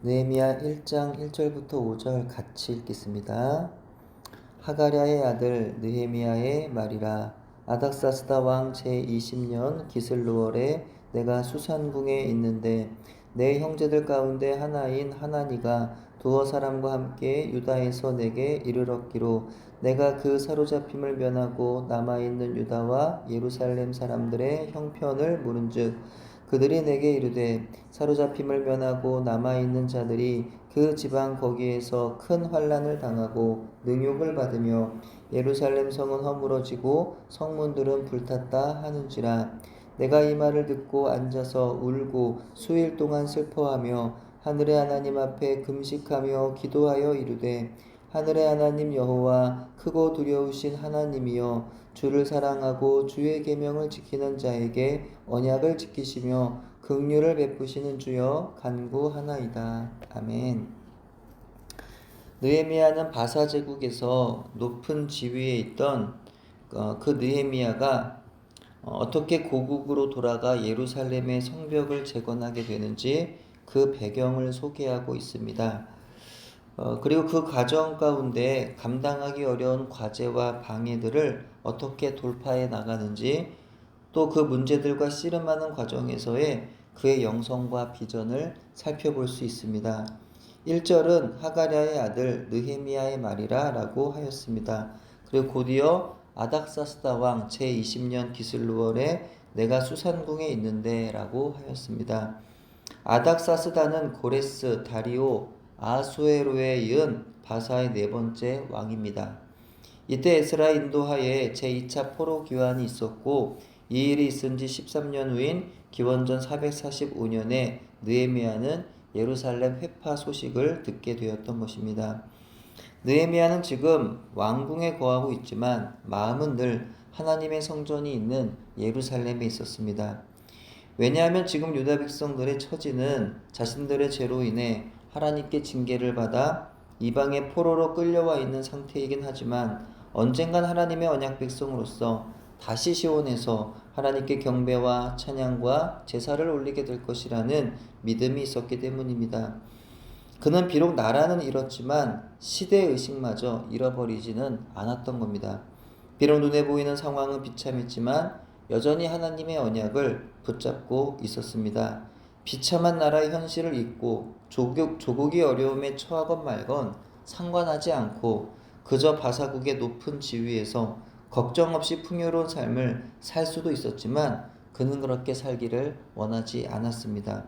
느헤미야 1장 1절부터 5절 같이 읽겠습니다. 하가랴의 아들 느헤미야의 말이라. 아닥사스다 왕 제20년 기슬루월에 내가 수산궁에 있는데 내 형제들 가운데 하나인 하나니가 두어 사람과 함께 유다에서 내게 이르렀기로 내가 그 사로잡힘을 면하고 남아있는 유다와 예루살렘 사람들의 형편을 물은즉 그들이 내게 이르되 사로잡힘을 면하고 남아있는 자들이 그 지방 거기에서 큰 환난을 당하고 능욕을 받으며 예루살렘 성은 허물어지고 성문들은 불탔다 하는지라. 내가 이 말을 듣고 앉아서 울고 수일 동안 슬퍼하며 하늘의 하나님 앞에 금식하며 기도하여 이르되 하늘의 하나님 여호와 크고 두려우신 하나님이여 주를 사랑하고 주의 계명을 지키는 자에게 언약을 지키시며 긍휼을 베푸시는 주여 간구하나이다. 아멘. 느헤미야는 바사 제국에서 높은 지위에 있던 그 느헤미야가 어떻게 고국으로 돌아가 예루살렘의 성벽을 재건하게 되는지 그 배경을 소개하고 있습니다. 그리고 그 과정 가운데 감당하기 어려운 과제와 방해들을 어떻게 돌파해 나가는지, 또 그 문제들과 씨름하는 과정에서의 그의 영성과 비전을 살펴볼 수 있습니다. 1절은 하가랴의 아들 느헤미야의 말이라 라고 하였습니다. 그리고 곧이어 아닥사스다 왕 제20년 기슬루월에 내가 수산궁에 있는데 라고 하였습니다. 아닥사스다는 고레스, 다리오, 아수에로에 이은 바사의 네 번째 왕입니다. 이때 에스라 인도하에 제2차 포로 기환이 있었고 이 일이 있은 지 13년 후인 기원전 445년에 느헤미야는 예루살렘 회파 소식을 듣게 되었던 것입니다. 느헤미야는 지금 왕궁에 거하고 있지만 마음은 늘 하나님의 성전이 있는 예루살렘에 있었습니다. 왜냐하면 지금 유다 백성들의 처지는 자신들의 죄로 인해 하나님께 징계를 받아 이방의 포로로 끌려와 있는 상태이긴 하지만 언젠간 하나님의 언약 백성으로서 다시 시온에서 하나님께 경배와 찬양과 제사를 올리게 될 것이라는 믿음이 있었기 때문입니다. 그는 비록 나라는 잃었지만 시대의식마저 잃어버리지는 않았던 겁니다. 비록 눈에 보이는 상황은 비참했지만 여전히 하나님의 언약을 붙잡고 있었습니다. 비참한 나라의 현실을 잊고 조국이 어려움에 처하건 말건 상관하지 않고 그저 바사국의 높은 지위에서 걱정 없이 풍요로운 삶을 살 수도 있었지만 그는 그렇게 살기를 원하지 않았습니다.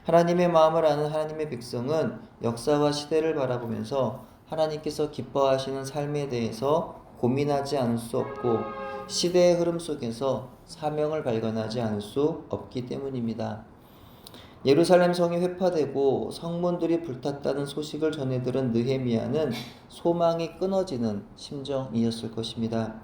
하나님의 마음을 아는 하나님의 백성은 역사와 시대를 바라보면서 하나님께서 기뻐하시는 삶에 대해서 고민하지 않을 수 없고 시대의 흐름 속에서 사명을 발견하지 않을 수 없기 때문입니다. 예루살렘 성이 회파되고 성문들이 불탔다는 소식을 전해 들은 느헤미야는 소망이 끊어지는 심정이었을 것입니다.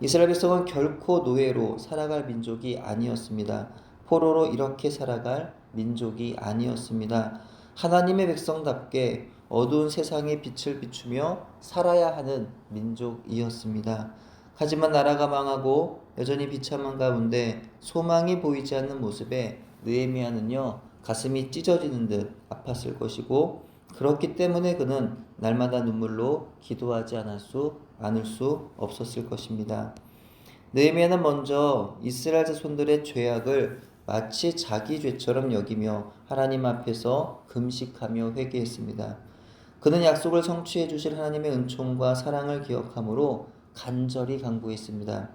이스라엘 백성은 결코 노예로 살아갈 민족이 아니었습니다. 포로로 이렇게 살아갈 민족이 아니었습니다. 하나님의 백성답게 어두운 세상에 빛을 비추며 살아야 하는 민족이었습니다. 하지만 나라가 망하고 여전히 비참한 가운데 소망이 보이지 않는 모습에 느헤미야는요 가슴이 찢어지는 듯 아팠을 것이고 그렇기 때문에 그는 날마다 눈물로 기도하지 않을 수 없었을 것입니다. 느헤미야는 먼저 이스라엘 자손들의 죄악을 마치 자기 죄처럼 여기며 하나님 앞에서 금식하며 회개했습니다. 그는 약속을 성취해 주실 하나님의 은총과 사랑을 기억함으로 간절히 간구했습니다.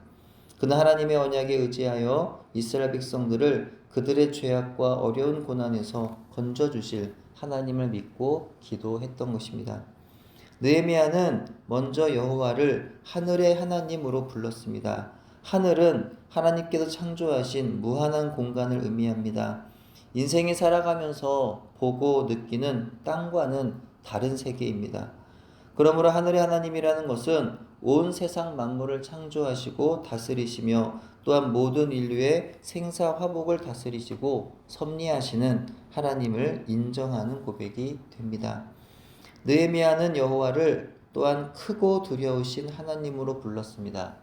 그는 하나님의 언약에 의지하여 이스라엘 백성들을 그들의 죄악과 어려운 고난에서 건져주실 하나님을 믿고 기도했던 것입니다. 느헤미야는 먼저 여호와를 하늘의 하나님으로 불렀습니다. 하늘은 하나님께서 창조하신 무한한 공간을 의미합니다. 인생이 살아가면서 보고 느끼는 땅과는 다른 세계입니다. 그러므로 하늘의 하나님이라는 것은 온 세상 만물을 창조하시고 다스리시며 또한 모든 인류의 생사화복을 다스리시고 섭리하시는 하나님을 인정하는 고백이 됩니다. 느헤미야는 여호와를 또한 크고 두려우신 하나님으로 불렀습니다.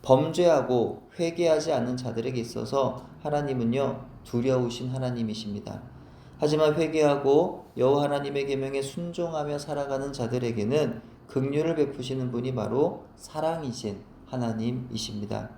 범죄하고 회개하지 않는 자들에게 있어서 하나님은요 두려우신 하나님이십니다. 하지만 회개하고 여호와 하나님의 계명에 순종하며 살아가는 자들에게는 긍휼을 베푸시는 분이 바로 사랑이신 하나님이십니다.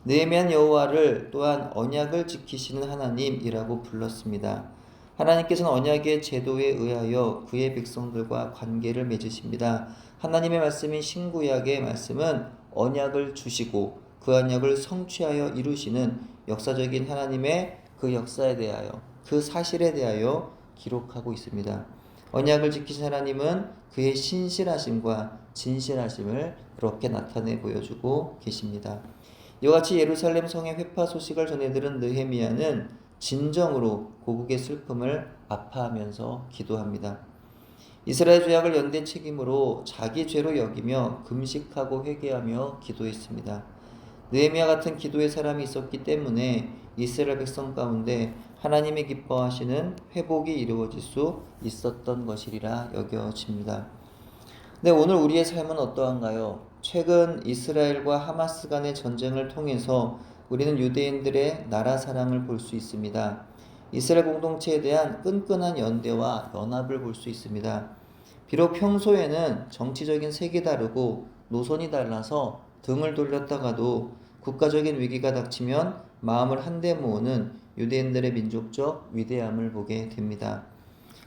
느헤미야는 여호와를 또한 언약을 지키시는 하나님이라고 불렀습니다. 하나님께서는 언약의 제도에 의하여 그의 백성들과 관계를 맺으십니다. 하나님의 말씀인 신구약의 말씀은 언약을 주시고 그 언약을 성취하여 이루시는 역사적인 하나님의 그 역사에 대하여, 그 사실에 대하여 기록하고 있습니다. 언약을 지키신 하나님은 그의 신실하심과 진실하심을 그렇게 나타내 보여주고 계십니다. 이와 같이 예루살렘 성의 회파 소식을 전해들은 느헤미야는 진정으로 고국의 슬픔을 아파하면서 기도합니다. 이스라엘 죄악을 연대 책임으로 자기 죄로 여기며 금식하고 회개하며 기도했습니다. 느헤미야 같은 기도의 사람이 있었기 때문에 이스라엘 백성 가운데 하나님이 기뻐하시는 회복이 이루어질 수 있었던 것이라 여겨집니다. 네, 오늘 우리의 삶은 어떠한가요? 최근 이스라엘과 하마스 간의 전쟁을 통해서 우리는 유대인들의 나라 사랑을 볼 수 있습니다. 이스라엘 공동체에 대한 끈끈한 연대와 연합을 볼 수 있습니다. 비록 평소에는 정치적인 색이 다르고 노선이 달라서 등을 돌렸다가도 국가적인 위기가 닥치면 마음을 한데 모으는 유대인들의 민족적 위대함을 보게 됩니다.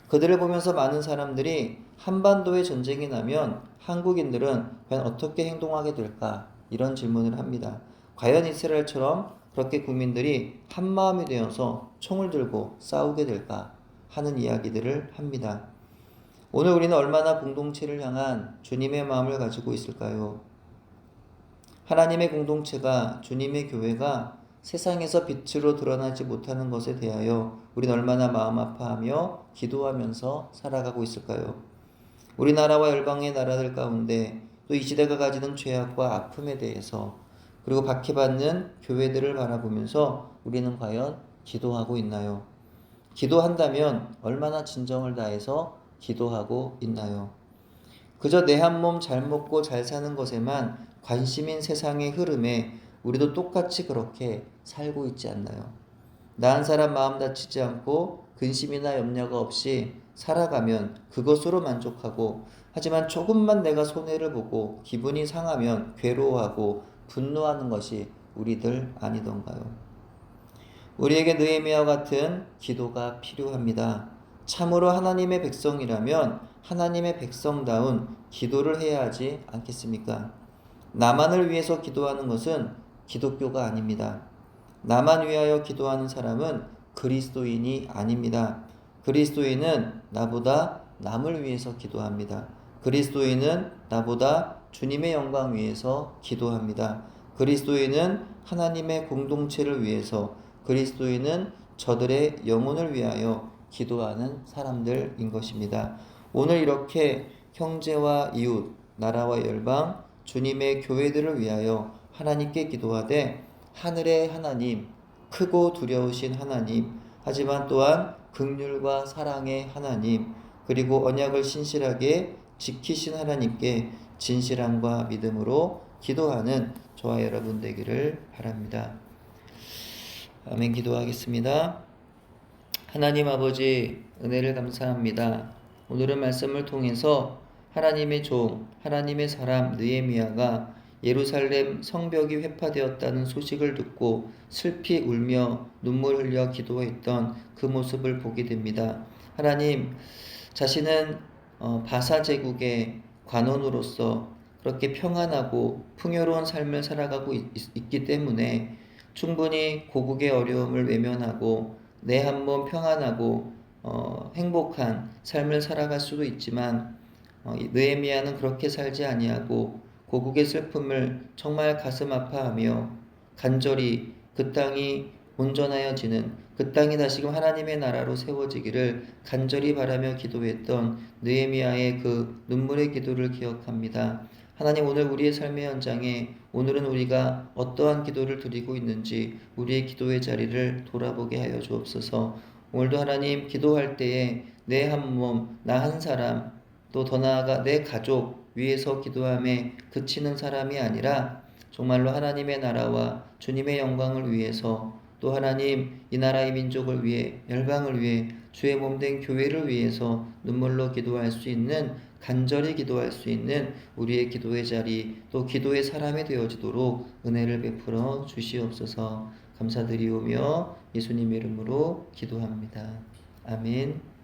그들을 보면서 많은 사람들이 한반도에 전쟁이 나면 한국인들은 과연 어떻게 행동하게 될까? 이런 질문을 합니다. 과연 이스라엘처럼 그렇게 국민들이 한마음이 되어서 총을 들고 싸우게 될까? 하는 이야기들을 합니다. 오늘 우리는 얼마나 공동체를 향한 주님의 마음을 가지고 있을까요? 하나님의 공동체가, 주님의 교회가 세상에서 빛으로 드러나지 못하는 것에 대하여 우리는 얼마나 마음 아파하며 기도하면서 살아가고 있을까요? 우리나라와 열방의 나라들 가운데 또 이 시대가 가지는 죄악과 아픔에 대해서, 그리고 박해받는 교회들을 바라보면서 우리는 과연 기도하고 있나요? 기도한다면 얼마나 진정을 다해서 기도하고 있나요? 그저 내 한 몸 잘 먹고 잘 사는 것에만 관심인 세상의 흐름에 우리도 똑같이 그렇게 살고 있지 않나요? 나 한 사람 마음 다치지 않고 근심이나 염려가 없이 살아가면 그것으로 만족하고, 하지만 조금만 내가 손해를 보고 기분이 상하면 괴로워하고 분노하는 것이 우리들 아니던가요? 우리에게 느헤미야와 같은 기도가 필요합니다. 참으로 하나님의 백성이라면 하나님의 백성다운 기도를 해야 하지 않겠습니까? 나만을 위해서 기도하는 것은 기독교가 아닙니다. 나만 위하여 기도하는 사람은 그리스도인이 아닙니다. 그리스도인은 나보다 남을 위해서 기도합니다. 그리스도인은 나보다 주님의 영광 위해서 기도합니다. 그리스도인은 하나님의 공동체를 위해서, 그리스도인은 저들의 영혼을 위하여 기도하는 사람들인 것입니다. 오늘 이렇게 형제와 이웃, 나라와 열방, 주님의 교회들을 위하여 하나님께 기도하되, 하늘의 하나님, 크고 두려우신 하나님, 하지만 또한 긍휼과 사랑의 하나님, 그리고 언약을 신실하게 지키신 하나님께 진실함과 믿음으로 기도하는 저와 여러분 되기를 바랍니다. 아멘. 기도하겠습니다. 하나님 아버지, 은혜를 감사합니다. 오늘은 말씀을 통해서 하나님의 종, 하나님의 사람 느헤미야가 예루살렘 성벽이 회파되었다는 소식을 듣고 슬피 울며 눈물 흘려 기도했던 그 모습을 보게 됩니다. 하나님, 자신은 바사 제국의 관원으로서 그렇게 평안하고 풍요로운 삶을 살아가고 있기 때문에 충분히 고국의 어려움을 외면하고 내 한 몸 평안하고 행복한 삶을 살아갈 수도 있지만, 느헤미야는 그렇게 살지 아니하고 고국의 슬픔을 정말 가슴 아파하며 간절히 그 땅이 온전하여지는, 그 땅이 다시금 하나님의 나라로 세워지기를 간절히 바라며 기도했던 느헤미야의 그 눈물의 기도를 기억합니다. 하나님, 오늘 우리의 삶의 현장에 오늘은 우리가 어떠한 기도를 드리고 있는지 우리의 기도의 자리를 돌아보게 하여 주옵소서. 오늘도 하나님, 기도할 때에 내 한 몸, 나 한 사람, 또 더 나아가 내 가족 위해서 기도함에 그치는 사람이 아니라 정말로 하나님의 나라와 주님의 영광을 위해서, 또 하나님 이 나라의 민족을 위해, 열방을 위해 주의 몸된 교회를 위해서 눈물로 기도할 수 있는, 간절히 기도할 수 있는 우리의 기도의 자리, 또 기도의 사람이 되어지도록 은혜를 베풀어 주시옵소서. 감사드리오며 예수님 이름으로 기도합니다. 아멘.